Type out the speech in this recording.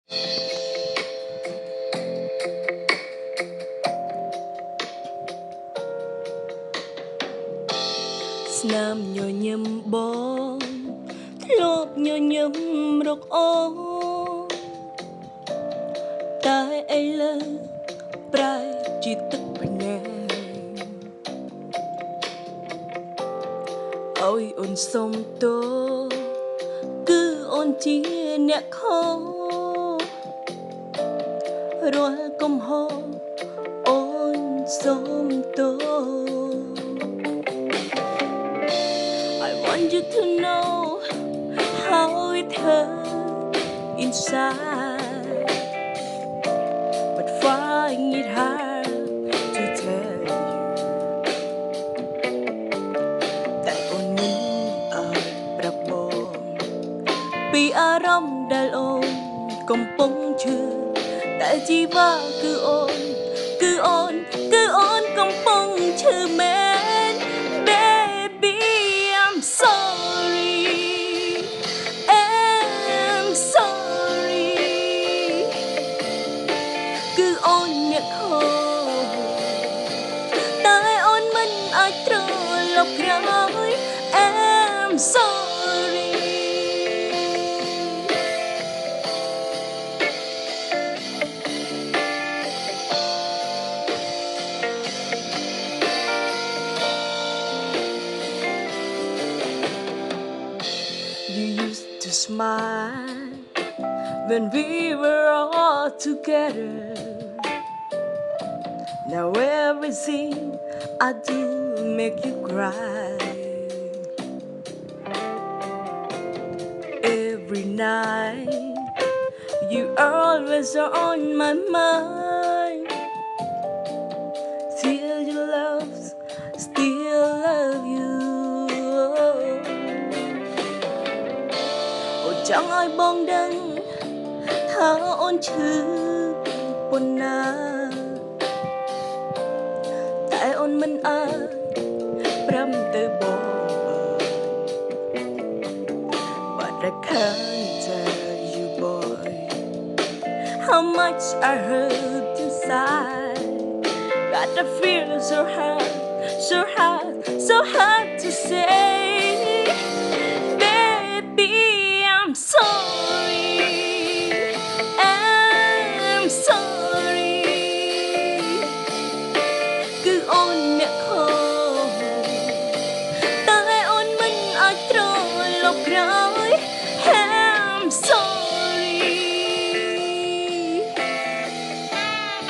ស្នាមញញឹមបងធ្លាប់ញញឹមរកអូនតែឥឡូវប្រែជាទឹកភ្នែកអើយអូនសុំទោសគឺអូនជាអ្នកខុសរាល់កំហុសអូនសុំទោសI want you to know how it hurt inside, but find it hard to tell you that only I rabon. ពីអារម្មណ៍ដែលអូនកំពុងឈឺតែជីវ៉ាគឺអូនកំពុងឈឺមែន Baby I'm sorry I'm sorry គឺអូនអ្នកខុសតែអូនមិនអាចត្រឡប់ក្រោយ I'm sorry You used to smile when we were all together. Now everything I do make you cry. Every night you always are on my mind. Still you love, still love you. ចង់ឲ្យបងដឹងថាអូនឈឺប៉ុណ្ណាតែអូនមិនអាចប្រាំទៅបង But I can't tell you boy how much I hurt inside. Got to feel so hard to say